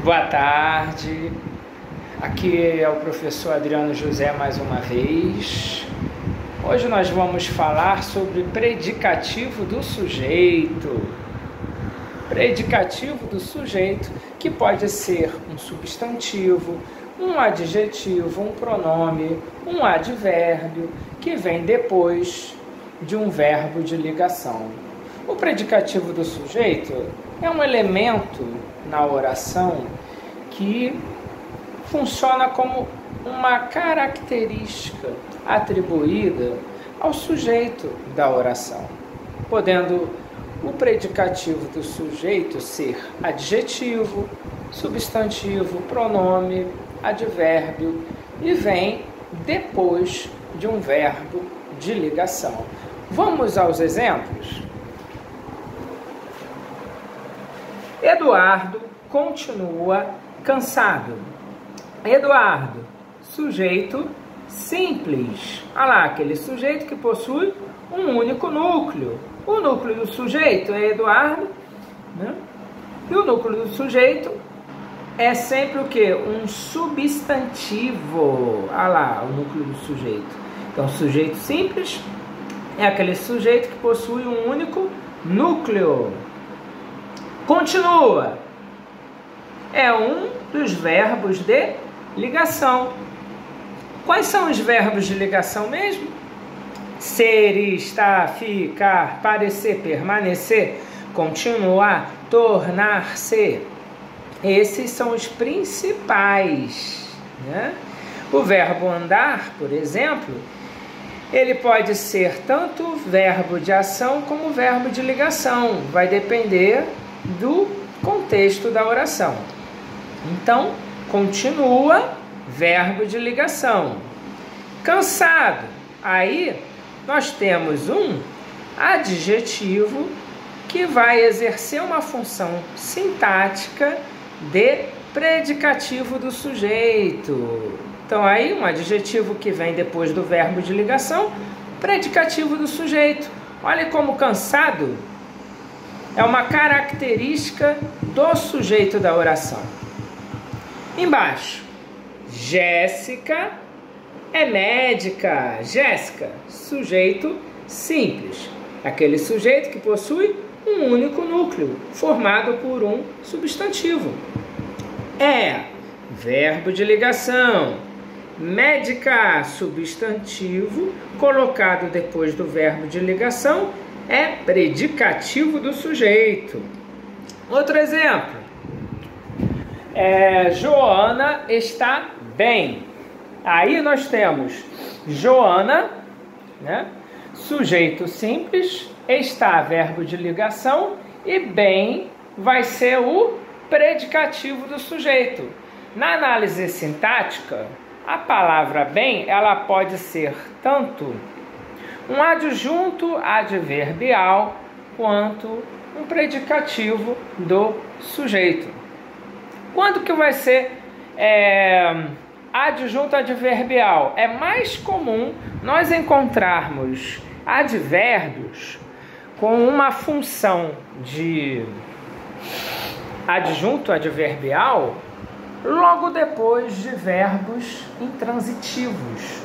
Boa tarde, aqui é o professor Adriano José mais uma vez. Hoje nós vamos falar sobre predicativo do sujeito. Predicativo do sujeito, que pode ser um substantivo, um adjetivo, um pronome, um advérbio, que vem depois de um verbo de ligação. O predicativo do sujeito é um elemento na oração que funciona como uma característica atribuída ao sujeito da oração, podendo o predicativo do sujeito ser adjetivo, substantivo, pronome, advérbio e vem depois de um verbo de ligação. Vamos aos exemplos? Eduardo continua cansado. Eduardo, sujeito simples. Olha lá, aquele sujeito que possui um único núcleo. O núcleo do sujeito é Eduardo, né? E o núcleo do sujeito é sempre o quê? Um substantivo. Olha lá, o núcleo do sujeito. Então, sujeito simples é aquele sujeito que possui um único núcleo. Continua. É um dos verbos de ligação. Quais são os verbos de ligação mesmo? Ser, estar, ficar, parecer, permanecer, continuar, tornar-se. Esses são os principais, né? O verbo andar, por exemplo, ele pode ser tanto verbo de ação como verbo de ligação. Vai depender do contexto da oração. Então, continua, verbo de ligação. Cansado. Aí, nós temos um adjetivo que vai exercer uma função sintática de predicativo do sujeito. Então, aí, um adjetivo que vem depois do verbo de ligação, predicativo do sujeito. Olha como cansado é uma característica do sujeito da oração. Embaixo, Jéssica é médica. Jéssica, sujeito simples. Aquele sujeito que possui um único núcleo, formado por um substantivo. É, verbo de ligação. Médica, substantivo, colocado depois do verbo de ligação, é predicativo do sujeito. Outro exemplo. Joana está bem. Aí nós temos Joana, né? Sujeito simples, está, verbo de ligação, e bem vai ser o predicativo do sujeito. Na análise sintática, a palavra bem, ela pode ser tanto um adjunto adverbial quanto um predicativo do sujeito. Quando que vai ser adjunto adverbial? É mais comum nós encontrarmos advérbios com uma função de adjunto adverbial logo depois de verbos intransitivos.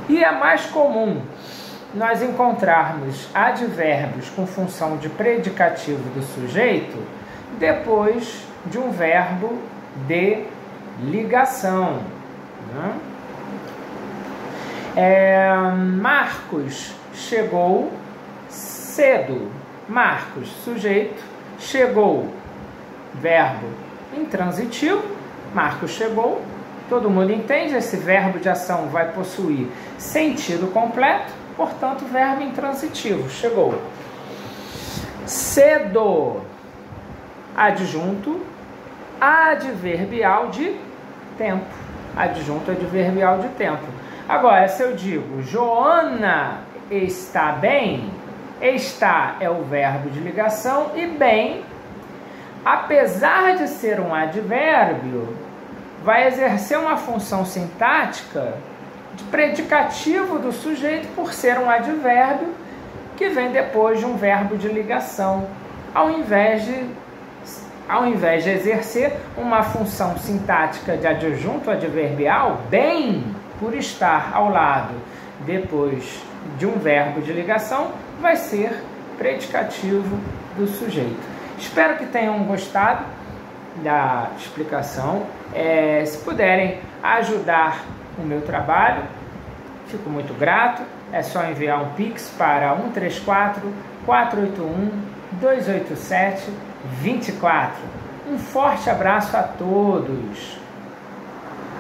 E é mais comum nós encontrarmos advérbios com função de predicativo do sujeito depois de um verbo de ligação, né? Marcos chegou cedo. Marcos, sujeito, chegou, verbo intransitivo. Marcos chegou. Todo mundo entende, esse verbo de ação vai possuir sentido completo, portanto, verbo intransitivo, chegou. Cedo, adjunto adverbial de tempo. Adjunto adverbial de tempo. Agora, se eu digo Joana está bem, está é o verbo de ligação e bem, apesar de ser um advérbio, vai exercer uma função sintática de predicativo do sujeito por ser um advérbio que vem depois de um verbo de ligação, ao invés de ao invés de exercer uma função sintática de adjunto adverbial, bem, por estar ao lado depois de um verbo de ligação, vai ser predicativo do sujeito. Espero que tenham gostado da explicação. Se puderem ajudar o meu trabalho, fico muito grato. É só enviar um Pix para 134-481-287-24. Um forte abraço a todos!